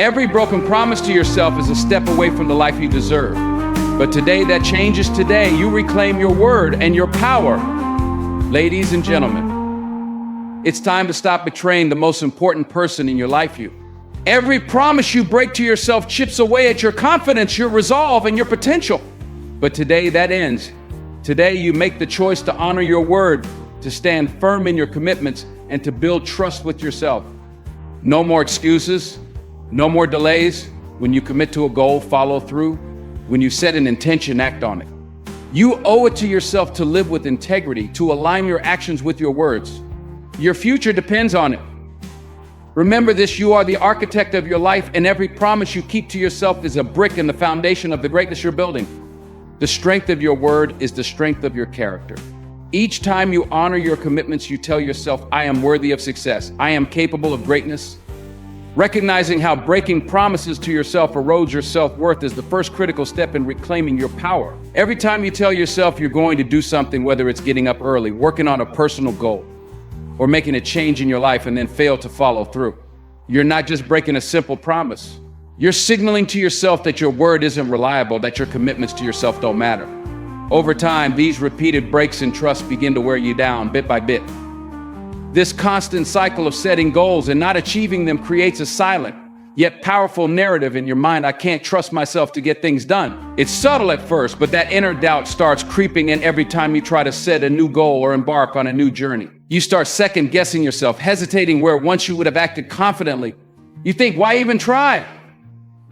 Every broken promise to yourself is a step away from the life you deserve. But today that changes today. You reclaim your word and your power. Ladies and gentlemen, it's time to stop betraying the most important person in your life. Every promise you break to yourself chips away at your confidence, your resolve, and your potential. But today that ends. Today you make the choice to honor your word, to stand firm in your commitments, and to build trust with yourself. No more excuses, no more delays. When you commit to a goal, follow through. When you set an intention, act on it. You owe it to yourself to live with integrity, to align your actions with your words. Your future depends on it. Remember this, you are the architect of your life, and every promise you keep to yourself is a brick in the foundation of the greatness you're building. The strength of your word is the strength of your character. Each time you honor your commitments, you tell yourself, I am worthy of success. I am capable of greatness. Recognizing how breaking promises to yourself erodes your self-worth is the first critical step in reclaiming your power. Every time you tell yourself you're going to do something, whether it's getting up early, working on a personal goal, or making a change in your life and then fail to follow through, you're not just breaking a simple promise. You're signaling to yourself that your word isn't reliable, that your commitments to yourself don't matter. Over time, these repeated breaks in trust begin to wear you down bit by bit. This constant cycle of setting goals and not achieving them creates a silent, yet powerful narrative in your mind. I can't trust myself to get things done. It's subtle at first, but that inner doubt starts creeping in every time you try to set a new goal or embark on a new journey. You start second guessing yourself, hesitating where once you would have acted confidently. You think, why even try?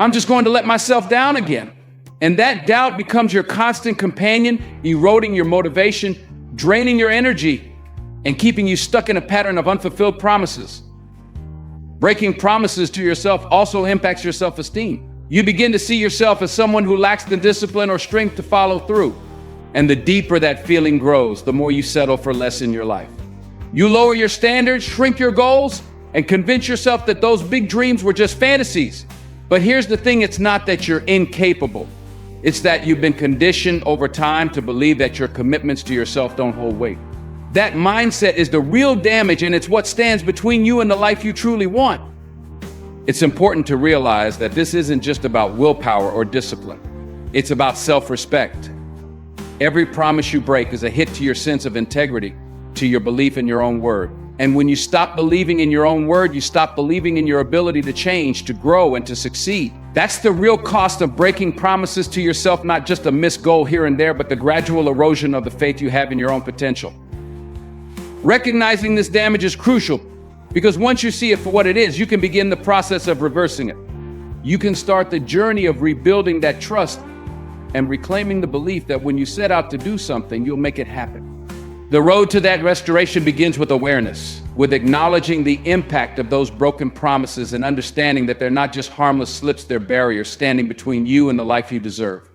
I'm just going to let myself down again. And that doubt becomes your constant companion, eroding your motivation, draining your energy, and keeping you stuck in a pattern of unfulfilled promises. Breaking promises to yourself also impacts your self-esteem. You begin to see yourself as someone who lacks the discipline or strength to follow through. And the deeper that feeling grows, the more you settle for less in your life. You lower your standards, shrink your goals, and convince yourself that those big dreams were just fantasies. But here's the thing, it's not that you're incapable. It's that you've been conditioned over time to believe that your commitments to yourself don't hold weight. That mindset is the real damage, and it's what stands between you and the life you truly want. It's important to realize that this isn't just about willpower or discipline. It's about self-respect. Every promise you break is a hit to your sense of integrity, to your belief in your own word. And when you stop believing in your own word, you stop believing in your ability to change, to grow, and to succeed. That's the real cost of breaking promises to yourself, not just a missed goal here and there, but the gradual erosion of the faith you have in your own potential. Recognizing this damage is crucial because once you see it for what it is, you can begin the process of reversing it. You can start the journey of rebuilding that trust and reclaiming the belief that when you set out to do something, you'll make it happen. The road to that restoration begins with awareness, with acknowledging the impact of those broken promises and understanding that they're not just harmless slips, they're barriers standing between you and the life you deserve.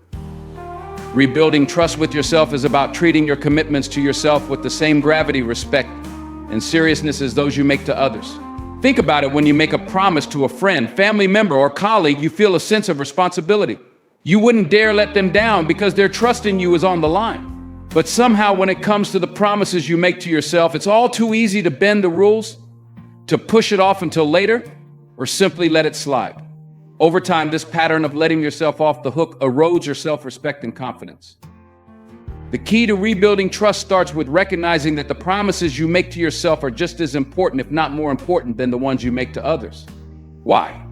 Rebuilding trust with yourself is about treating your commitments to yourself with the same gravity, respect, and seriousness as those you make to others. Think about it. When you make a promise to a friend, family member, or colleague, you feel a sense of responsibility. You wouldn't dare let them down because their trust in you is on the line. But somehow when it comes to the promises you make to yourself, it's all too easy to bend the rules, to push it off until later, or simply let it slide. Over time, this pattern of letting yourself off the hook erodes your self-respect and confidence. The key to rebuilding trust starts with recognizing that the promises you make to yourself are just as important, if not more important, than the ones you make to others. Why?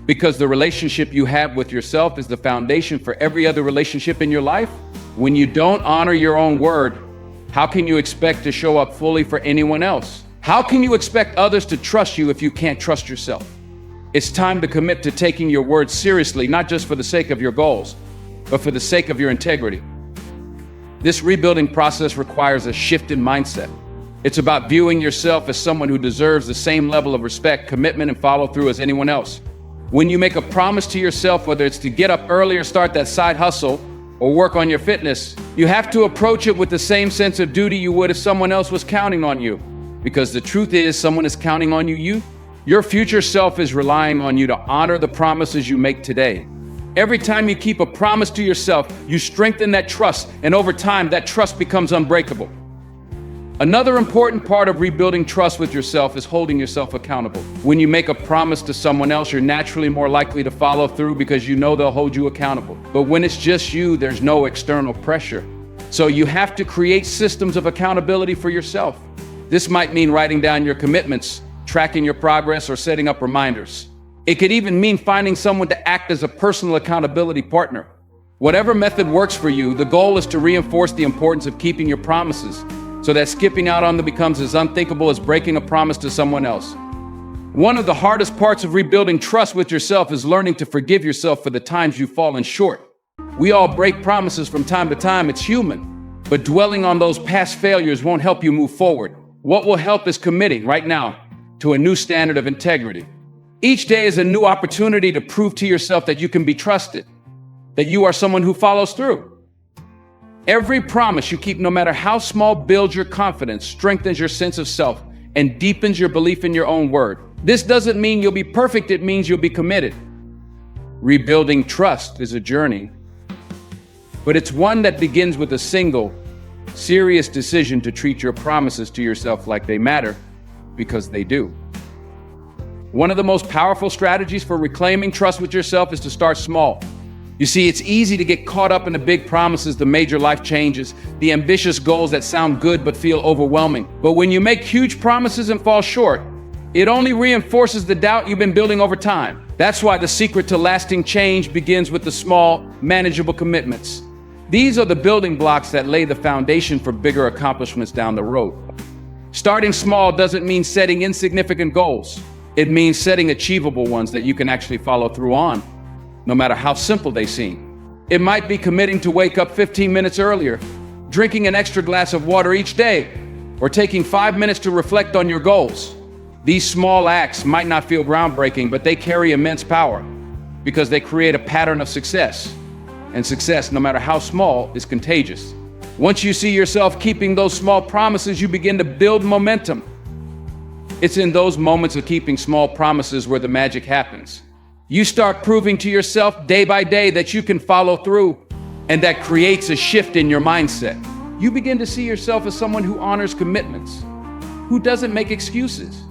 Because the relationship you have with yourself is the foundation for every other relationship in your life. When you don't honor your own word, how can you expect to show up fully for anyone else? How can you expect others to trust you if you can't trust yourself? It's time to commit to taking your word seriously, not just for the sake of your goals, but for the sake of your integrity. This rebuilding process requires a shift in mindset. It's about viewing yourself as someone who deserves the same level of respect, commitment, and follow through as anyone else. When you make a promise to yourself, whether it's to get up early or start that side hustle or work on your fitness, you have to approach it with the same sense of duty you would if someone else was counting on you. Because the truth is, someone is counting on you. Your future self is relying on you to honor the promises you make today. Every time you keep a promise to yourself, you strengthen that trust, and over time, that trust becomes unbreakable. Another important part of rebuilding trust with yourself is holding yourself accountable. When you make a promise to someone else, you're naturally more likely to follow through because you know they'll hold you accountable. But when it's just you, there's no external pressure. So you have to create systems of accountability for yourself. This might mean writing down your commitments, tracking your progress, or setting up reminders. It could even mean finding someone to act as a personal accountability partner. Whatever method works for you, the goal is to reinforce the importance of keeping your promises, so that skipping out on them becomes as unthinkable as breaking a promise to someone else. One of the hardest parts of rebuilding trust with yourself is learning to forgive yourself for the times you've fallen short. We all break promises from time to time, it's human. But dwelling on those past failures won't help you move forward. What will help is committing right now to a new standard of integrity. Each day is a new opportunity to prove to yourself that you can be trusted, that you are someone who follows through. Every promise you keep, no matter how small, builds your confidence, strengthens your sense of self, and deepens your belief in your own word. This doesn't mean you'll be perfect, it means you'll be committed. Rebuilding trust is a journey, but it's one that begins with a single, serious decision to treat your promises to yourself like they matter, because they do. One of the most powerful strategies for reclaiming trust with yourself is to start small. You see, it's easy to get caught up in the big promises, the major life changes, the ambitious goals that sound good but feel overwhelming. But when you make huge promises and fall short, it only reinforces the doubt you've been building over time. That's why the secret to lasting change begins with the small, manageable commitments. These are the building blocks that lay the foundation for bigger accomplishments down the road. Starting small doesn't mean setting insignificant goals. It means setting achievable ones that you can actually follow through on, no matter how simple they seem. It might be committing to wake up 15 minutes earlier, drinking an extra glass of water each day, or taking 5 minutes to reflect on your goals. These small acts might not feel groundbreaking, but they carry immense power because they create a pattern of success. And success, no matter how small, is contagious. Once you see yourself keeping those small promises, you begin to build momentum. It's in those moments of keeping small promises where the magic happens. You start proving to yourself day by day that you can follow through, and that creates a shift in your mindset. You begin to see yourself as someone who honors commitments, who doesn't make excuses.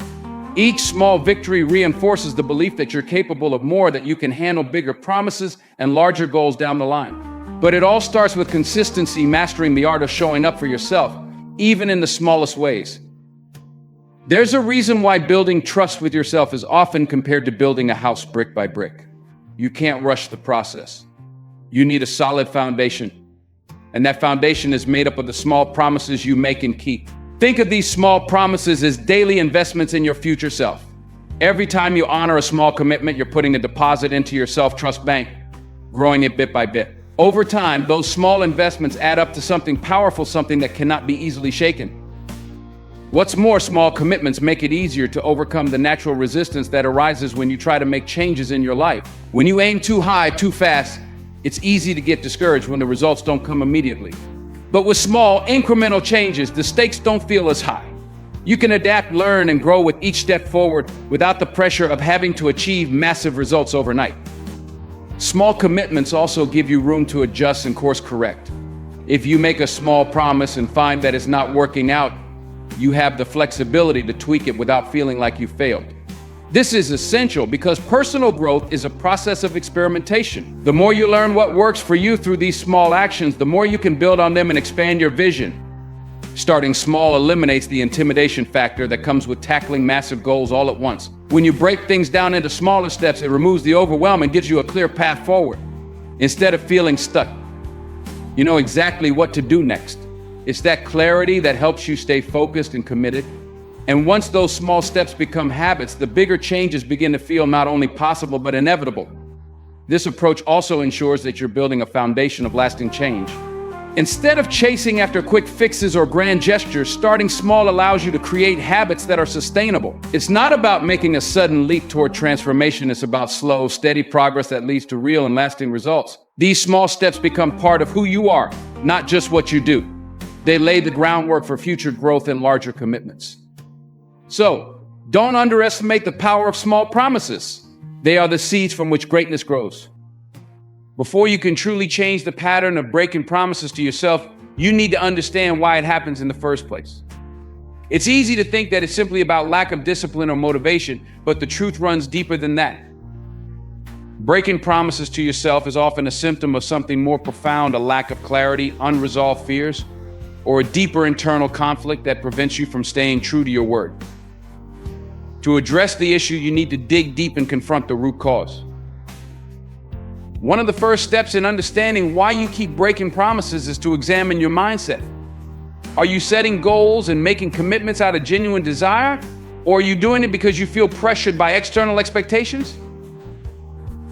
Each small victory reinforces the belief that you're capable of more, that you can handle bigger promises and larger goals down the line. But it all starts with consistency, mastering the art of showing up for yourself, even in the smallest ways. There's a reason why building trust with yourself is often compared to building a house brick by brick. You can't rush the process. You need a solid foundation, and that foundation is made up of the small promises you make and keep. Think of these small promises as daily investments in your future self. Every time you honor a small commitment, you're putting a deposit into your self-trust bank, growing it bit by bit. Over time, those small investments add up to something powerful, something that cannot be easily shaken. What's more, small commitments make it easier to overcome the natural resistance that arises when you try to make changes in your life. When you aim too high, too fast, it's easy to get discouraged when the results don't come immediately. But with small, incremental changes, the stakes don't feel as high. You can adapt, learn, and grow with each step forward without the pressure of having to achieve massive results overnight. Small commitments also give you room to adjust and course correct. If you make a small promise and find that it's not working out, you have the flexibility to tweak it without feeling like you failed. This is essential because personal growth is a process of experimentation. The more you learn what works for you through these small actions, the more you can build on them and expand your vision. Starting small eliminates the intimidation factor that comes with tackling massive goals all at once. When you break things down into smaller steps, it removes the overwhelm and gives you a clear path forward. Instead of feeling stuck, you know exactly what to do next. It's that clarity that helps you stay focused and committed. And once those small steps become habits, the bigger changes begin to feel not only possible, but inevitable. This approach also ensures that you're building a foundation of lasting change. Instead of chasing after quick fixes or grand gestures, starting small allows you to create habits that are sustainable. It's not about making a sudden leap toward transformation. It's about slow, steady progress that leads to real and lasting results. These small steps become part of who you are, not just what you do. They lay the groundwork for future growth and larger commitments. So, don't underestimate the power of small promises. They are the seeds from which greatness grows. Before you can truly change the pattern of breaking promises to yourself, you need to understand why it happens in the first place. It's easy to think that it's simply about lack of discipline or motivation, but the truth runs deeper than that. Breaking promises to yourself is often a symptom of something more profound, a lack of clarity, unresolved fears, or a deeper internal conflict that prevents you from staying true to your word. To address the issue, you need to dig deep and confront the root cause. One of the first steps in understanding why you keep breaking promises is to examine your mindset. Are you setting goals and making commitments out of genuine desire, or are you doing it because you feel pressured by external expectations?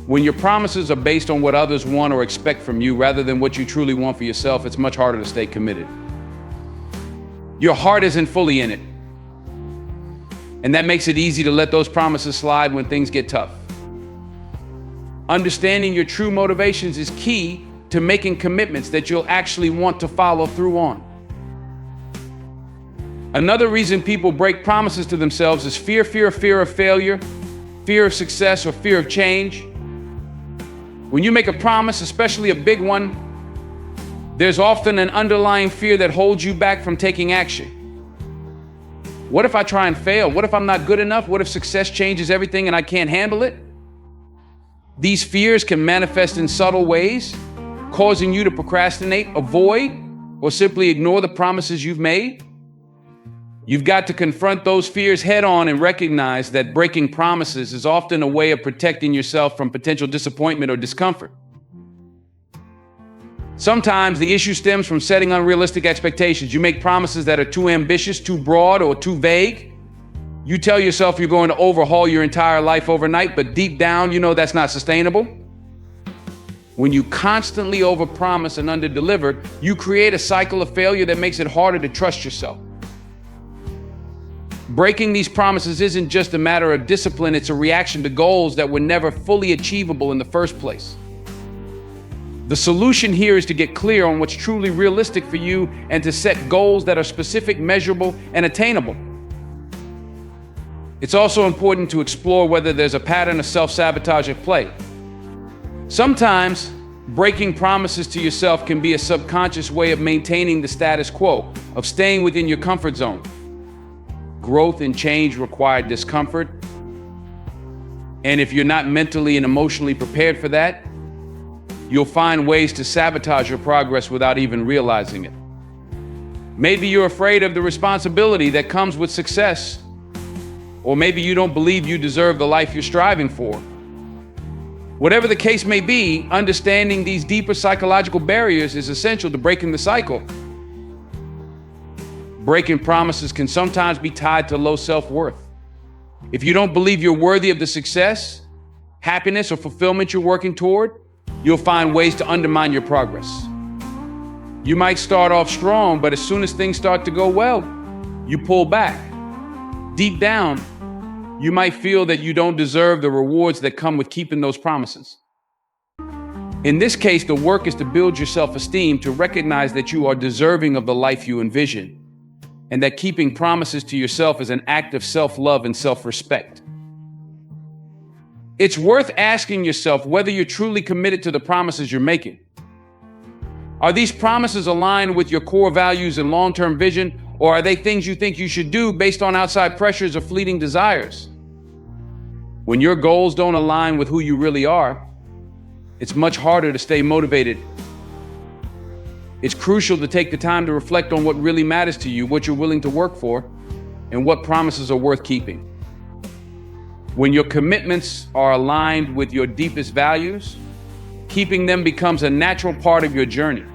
When your promises are based on what others want or expect from you rather than what you truly want for yourself, it's much harder to stay committed. Your heart isn't fully in it, and that makes it easy to let those promises slide when things get tough. Understanding your true motivations is key to making commitments that you'll actually want to follow through on. Another reason people break promises to themselves is fear of failure, fear of success, or fear of change. When you make a promise, especially a big one, there's often an underlying fear that holds you back from taking action. What if I try and fail? What if I'm not good enough? What if success changes everything and I can't handle it? These fears can manifest in subtle ways, causing you to procrastinate, avoid, or simply ignore the promises you've made. You've got to confront those fears head on and recognize that breaking promises is often a way of protecting yourself from potential disappointment or discomfort. Sometimes the issue stems from setting unrealistic expectations. You make promises that are too ambitious, too broad, or too vague. You tell yourself you're going to overhaul your entire life overnight, but deep down, you know that's not sustainable. When you constantly overpromise and underdeliver, you create a cycle of failure that makes it harder to trust yourself. Breaking these promises isn't just a matter of discipline, it's a reaction to goals that were never fully achievable in the first place. The solution here is to get clear on what's truly realistic for you and to set goals that are specific, measurable, and attainable. It's also important to explore whether there's a pattern of self-sabotage at play. Sometimes, breaking promises to yourself can be a subconscious way of maintaining the status quo, of staying within your comfort zone. Growth and change require discomfort, and if you're not mentally and emotionally prepared for that, you'll find ways to sabotage your progress without even realizing it. Maybe you're afraid of the responsibility that comes with success, or maybe you don't believe you deserve the life you're striving for. Whatever the case may be, understanding these deeper psychological barriers is essential to breaking the cycle. Breaking promises can sometimes be tied to low self-worth. If you don't believe you're worthy of the success, happiness, or fulfillment you're working toward, you'll find ways to undermine your progress. You might start off strong, but as soon as things start to go well, you pull back. Deep down, you might feel that you don't deserve the rewards that come with keeping those promises. In this case, the work is to build your self-esteem, to recognize that you are deserving of the life you envision, and that keeping promises to yourself is an act of self-love and self-respect. It's worth asking yourself whether you're truly committed to the promises you're making. Are these promises aligned with your core values and long-term vision, or are they things you think you should do based on outside pressures or fleeting desires? When your goals don't align with who you really are, it's much harder to stay motivated. It's crucial to take the time to reflect on what really matters to you, what you're willing to work for, and what promises are worth keeping. When your commitments are aligned with your deepest values, keeping them becomes a natural part of your journey.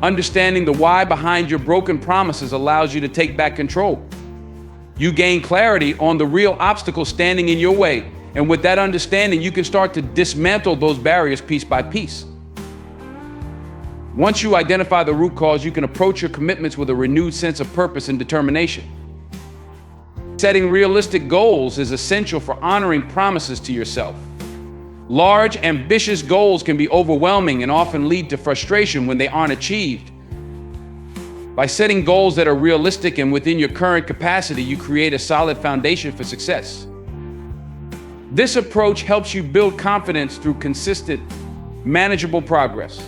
Understanding the why behind your broken promises allows you to take back control. You gain clarity on the real obstacles standing in your way, and with that understanding, you can start to dismantle those barriers piece by piece. Once you identify the root cause, you can approach your commitments with a renewed sense of purpose and determination. Setting realistic goals is essential for honoring promises to yourself. Large, ambitious goals can be overwhelming and often lead to frustration when they aren't achieved. By setting goals that are realistic and within your current capacity, you create a solid foundation for success. This approach helps you build confidence through consistent, manageable progress.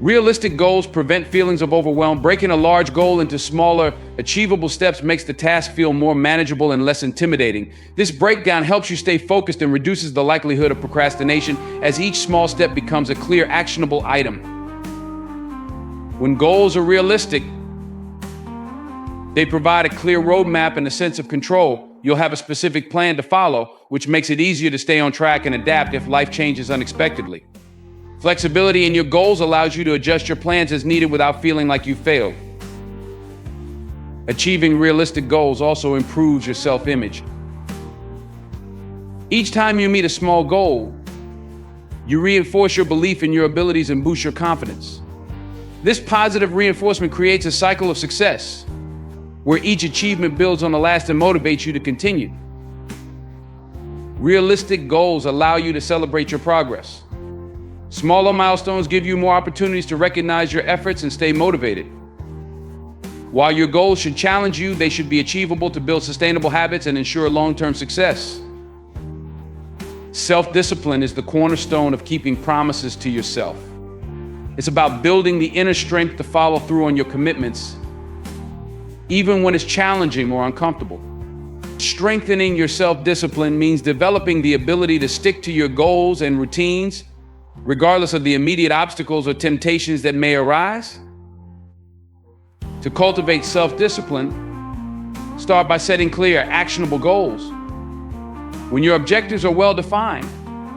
Realistic goals prevent feelings of overwhelm. Breaking a large goal into smaller, achievable steps makes the task feel more manageable and less intimidating. This breakdown helps you stay focused and reduces the likelihood of procrastination as each small step becomes a clear, actionable item. When goals are realistic, they provide a clear roadmap and a sense of control. You'll have a specific plan to follow, which makes it easier to stay on track and adapt if life changes unexpectedly. Flexibility in your goals allows you to adjust your plans as needed without feeling like you failed. Achieving realistic goals also improves your self-image. Each time you meet a small goal, you reinforce your belief in your abilities and boost your confidence. This positive reinforcement creates a cycle of success, where each achievement builds on the last and motivates you to continue. Realistic goals allow you to celebrate your progress. Smaller milestones give you more opportunities to recognize your efforts and stay motivated. While your goals should challenge you, they should be achievable to build sustainable habits and ensure long-term success. Self-discipline is the cornerstone of keeping promises to yourself. It's about building the inner strength to follow through on your commitments, even when it's challenging or uncomfortable. Strengthening your self-discipline means developing the ability to stick to your goals and routines, regardless of the immediate obstacles or temptations that may arise. To cultivate self-discipline, start by setting clear, actionable goals. When your objectives are well-defined,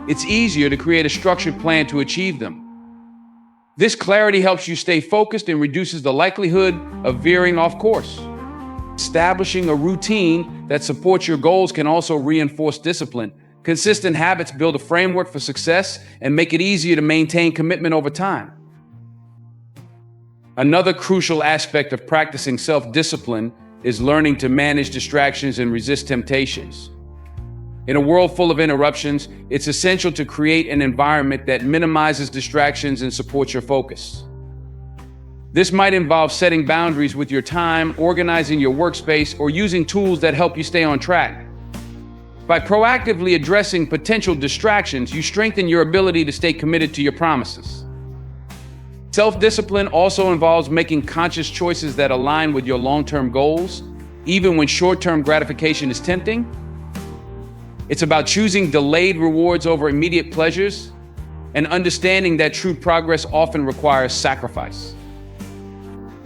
it's easier to create a structured plan to achieve them. This clarity helps you stay focused and reduces the likelihood of veering off course. Establishing a routine that supports your goals can also reinforce discipline. Consistent habits build a framework for success and make it easier to maintain commitment over time. Another crucial aspect of practicing self-discipline is learning to manage distractions and resist temptations. In a world full of interruptions, it's essential to create an environment that minimizes distractions and supports your focus. This might involve setting boundaries with your time, organizing your workspace, or using tools that help you stay on track. By proactively addressing potential distractions, you strengthen your ability to stay committed to your promises. Self-discipline also involves making conscious choices that align with your long-term goals, even when short-term gratification is tempting. It's about choosing delayed rewards over immediate pleasures and understanding that true progress often requires sacrifice.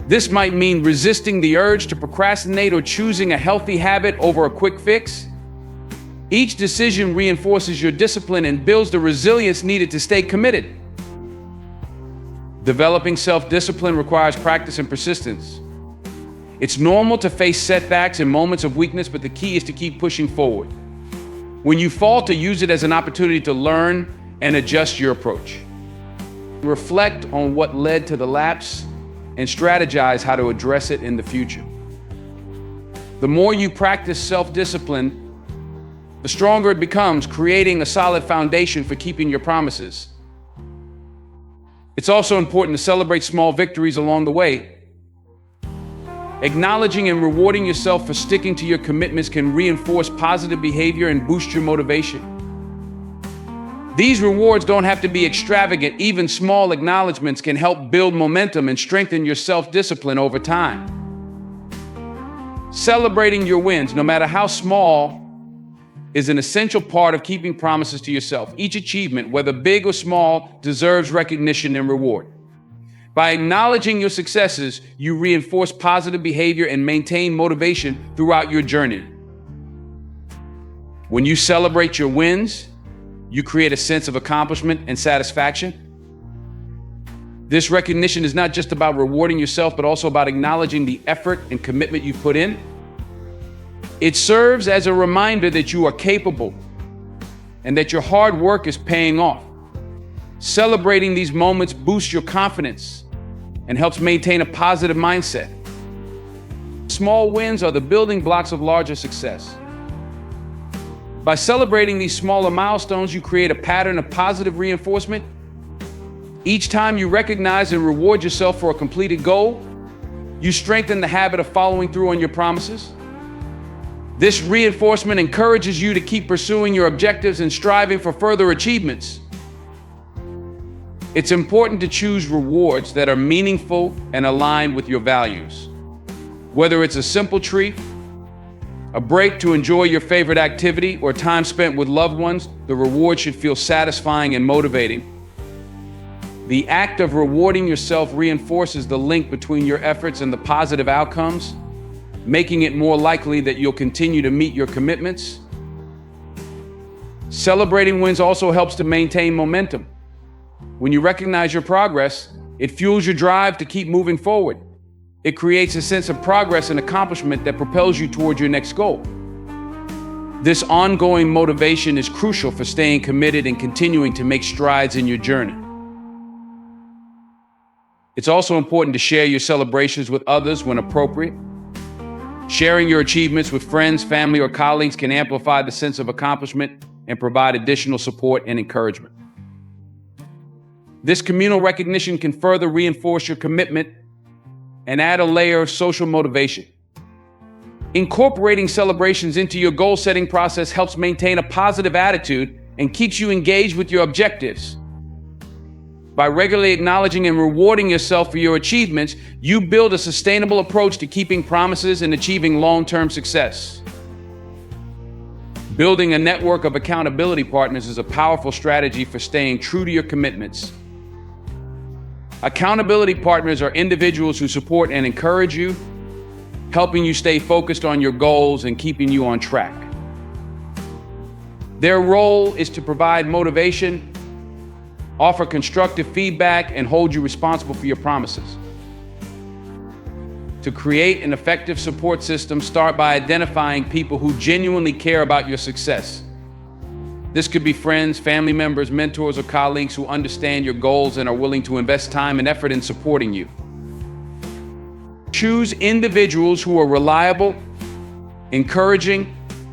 This might mean resisting the urge to procrastinate or choosing a healthy habit over a quick fix. Each decision reinforces your discipline and builds the resilience needed to stay committed. Developing self-discipline requires practice and persistence. It's normal to face setbacks and moments of weakness, but the key is to keep pushing forward. When you falter, use it as an opportunity to learn and adjust your approach. Reflect on what led to the lapse and strategize how to address it in the future. The more you practice self-discipline, the stronger it becomes, creating a solid foundation for keeping your promises. It's also important to celebrate small victories along the way. Acknowledging and rewarding yourself for sticking to your commitments can reinforce positive behavior and boost your motivation. These rewards don't have to be extravagant. Even small acknowledgments can help build momentum and strengthen your self-discipline over time. Celebrating your wins, no matter how small, is an essential part of keeping promises to yourself. Each achievement, whether big or small, deserves recognition and reward. By acknowledging your successes, you reinforce positive behavior and maintain motivation throughout your journey. When you celebrate your wins, you create a sense of accomplishment and satisfaction. This recognition is not just about rewarding yourself, but also about acknowledging the effort and commitment you put in. It serves as a reminder that you are capable and that your hard work is paying off. Celebrating these moments boosts your confidence and helps maintain a positive mindset. Small wins are the building blocks of larger success. By celebrating these smaller milestones, you create a pattern of positive reinforcement. Each time you recognize and reward yourself for a completed goal, you strengthen the habit of following through on your promises. This reinforcement encourages you to keep pursuing your objectives and striving for further achievements. It's important to choose rewards that are meaningful and aligned with your values. Whether it's a simple treat, a break to enjoy your favorite activity, or time spent with loved ones, the reward should feel satisfying and motivating. The act of rewarding yourself reinforces the link between your efforts and the positive outcomes, making it more likely that you'll continue to meet your commitments. Celebrating wins also helps to maintain momentum. When you recognize your progress, it fuels your drive to keep moving forward. It creates a sense of progress and accomplishment that propels you toward your next goal. This ongoing motivation is crucial for staying committed and continuing to make strides in your journey. It's also important to share your celebrations with others when appropriate. Sharing your achievements with friends, family, or colleagues can amplify the sense of accomplishment and provide additional support and encouragement. This communal recognition can further reinforce your commitment and add a layer of social motivation. Incorporating celebrations into your goal-setting process helps maintain a positive attitude and keeps you engaged with your objectives. By regularly acknowledging and rewarding yourself for your achievements, you build a sustainable approach to keeping promises and achieving long-term success. Building a network of accountability partners is a powerful strategy for staying true to your commitments. Accountability partners are individuals who support and encourage you, helping you stay focused on your goals and keeping you on track. Their role is to provide motivation, offer constructive feedback, and hold you responsible for your promises. To create an effective support system, start by identifying people who genuinely care about your success. This could be friends, family members, mentors, or colleagues who understand your goals and are willing to invest time and effort in supporting you. Choose individuals who are reliable, encouraging,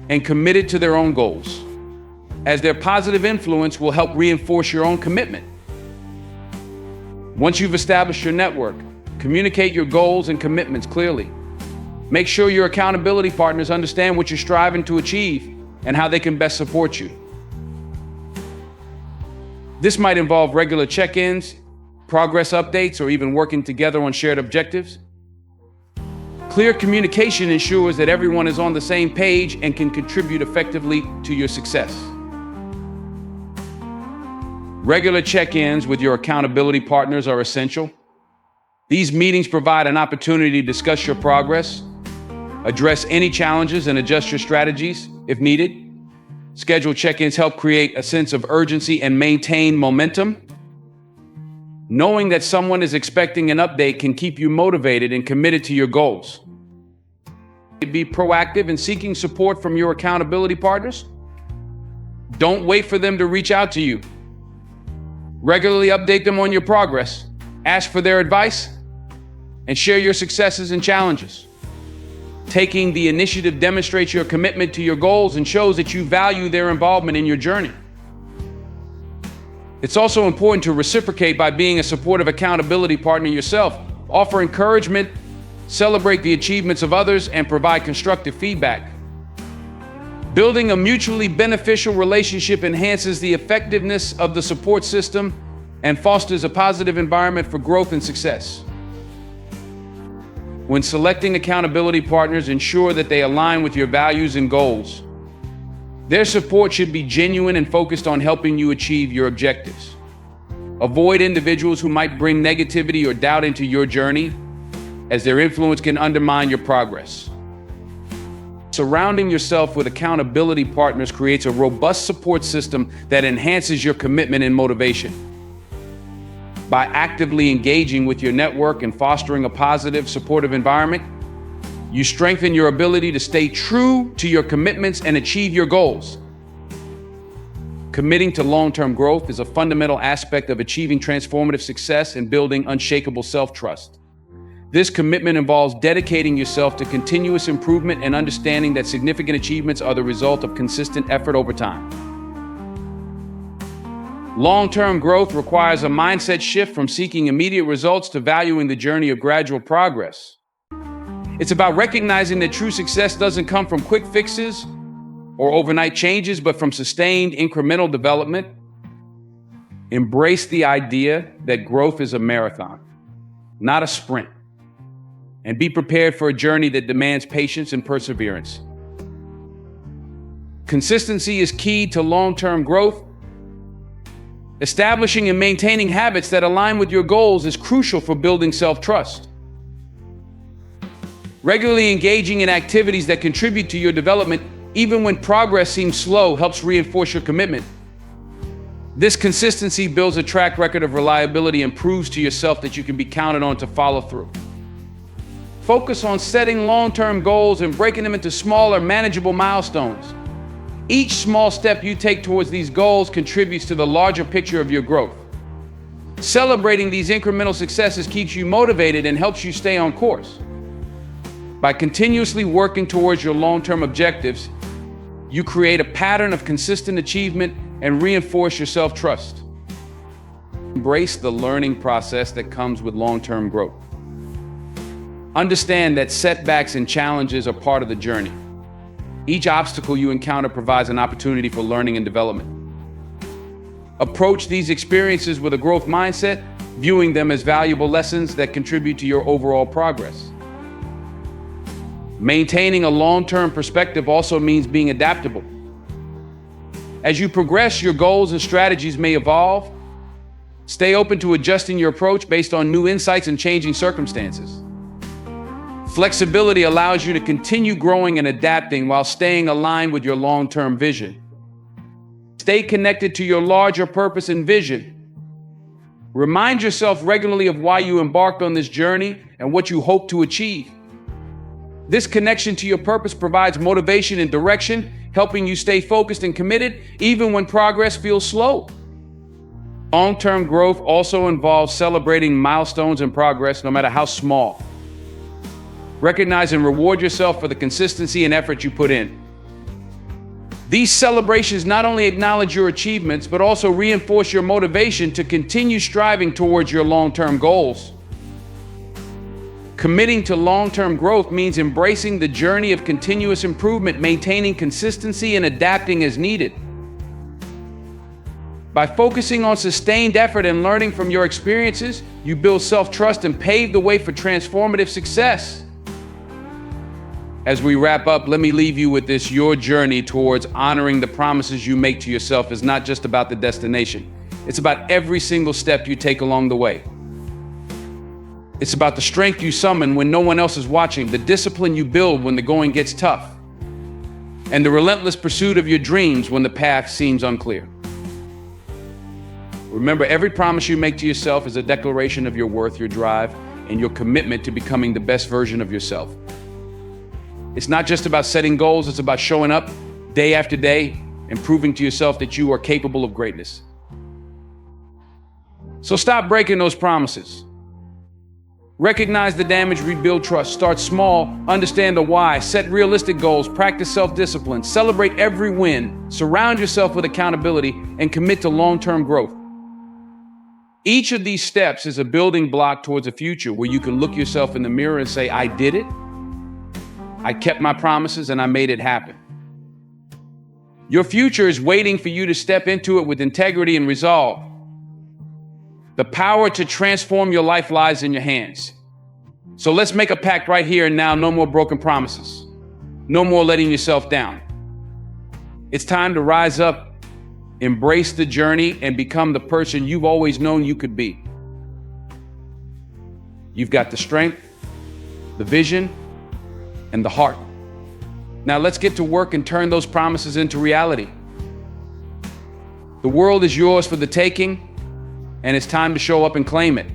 and committed to their own goals, as their positive influence will help reinforce your own commitment. Once you've established your network, communicate your goals and commitments clearly. Make sure your accountability partners understand what you're striving to achieve and how they can best support you. This might involve regular check-ins, progress updates, or even working together on shared objectives. Clear communication ensures that everyone is on the same page and can contribute effectively to your success. Regular check-ins with your accountability partners are essential. These meetings provide an opportunity to discuss your progress, address any challenges, and adjust your strategies if needed. Scheduled check-ins help create a sense of urgency and maintain momentum. Knowing that someone is expecting an update can keep you motivated and committed to your goals. Be proactive in seeking support from your accountability partners. Don't wait for them to reach out to you. Regularly update them on your progress, ask for their advice, and share your successes and challenges. Taking the initiative demonstrates your commitment to your goals and shows that you value their involvement in your journey. It's also important to reciprocate by being a supportive accountability partner yourself. Offer encouragement, celebrate the achievements of others, and provide constructive feedback. Building a mutually beneficial relationship enhances the effectiveness of the support system and fosters a positive environment for growth and success. When selecting accountability partners, ensure that they align with your values and goals. Their support should be genuine and focused on helping you achieve your objectives. Avoid individuals who might bring negativity or doubt into your journey, as their influence can undermine your progress. Surrounding yourself with accountability partners creates a robust support system that enhances your commitment and motivation. By actively engaging with your network and fostering a positive, supportive environment, you strengthen your ability to stay true to your commitments and achieve your goals. Committing to long-term growth is a fundamental aspect of achieving transformative success and building unshakable self-trust. This commitment involves dedicating yourself to continuous improvement and understanding that significant achievements are the result of consistent effort over time. Long-term growth requires a mindset shift from seeking immediate results to valuing the journey of gradual progress. It's about recognizing that true success doesn't come from quick fixes or overnight changes, but from sustained incremental development. Embrace the idea that growth is a marathon, not a sprint. And be prepared for a journey that demands patience and perseverance. Consistency is key to long-term growth. Establishing and maintaining habits that align with your goals is crucial for building self-trust. Regularly engaging in activities that contribute to your development, even when progress seems slow, helps reinforce your commitment. This consistency builds a track record of reliability and proves to yourself that you can be counted on to follow through. Focus on setting long-term goals and breaking them into smaller, manageable milestones. Each small step you take towards these goals contributes to the larger picture of your growth. Celebrating these incremental successes keeps you motivated and helps you stay on course. By continuously working towards your long-term objectives, you create a pattern of consistent achievement and reinforce your self-trust. Embrace the learning process that comes with long-term growth. Understand that setbacks and challenges are part of the journey. Each obstacle you encounter provides an opportunity for learning and development. Approach these experiences with a growth mindset, viewing them as valuable lessons that contribute to your overall progress. Maintaining a long-term perspective also means being adaptable. As you progress, your goals and strategies may evolve. Stay open to adjusting your approach based on new insights and changing circumstances. Flexibility allows you to continue growing and adapting while staying aligned with your long-term vision. Stay connected to your larger purpose and vision. Remind yourself regularly of why you embarked on this journey and what you hope to achieve. This connection to your purpose provides motivation and direction, helping you stay focused and committed even when progress feels slow. Long-term growth also involves celebrating milestones and progress, no matter how small. Recognize and reward yourself for the consistency and effort you put in. These celebrations not only acknowledge your achievements, but also reinforce your motivation to continue striving towards your long-term goals. Committing to long-term growth means embracing the journey of continuous improvement, maintaining consistency, and adapting as needed. By focusing on sustained effort and learning from your experiences, you build self-trust and pave the way for transformative success. As we wrap up, let me leave you with this. Your journey towards honoring the promises you make to yourself is not just about the destination. It's about every single step you take along the way. It's about the strength you summon when no one else is watching, the discipline you build when the going gets tough, and the relentless pursuit of your dreams when the path seems unclear. Remember, every promise you make to yourself is a declaration of your worth, your drive, and your commitment to becoming the best version of yourself. It's not just about setting goals, it's about showing up day after day and proving to yourself that you are capable of greatness. So stop breaking those promises. Recognize the damage, rebuild trust. Start small, understand the why, set realistic goals, practice self-discipline, celebrate every win, surround yourself with accountability, and commit to long-term growth. Each of these steps is a building block towards a future where you can look yourself in the mirror and say, I did it. I kept my promises and I made it happen. Your future is waiting for you to step into it with integrity and resolve. The power to transform your life lies in your hands. So let's make a pact right here and now. No more broken promises. No more letting yourself down. It's time to rise up, embrace the journey, and become the person you've always known you could be. You've got the strength, the vision, and the heart. Now let's get to work and turn those promises into reality. The world is yours for the taking, and it's time to show up and claim it.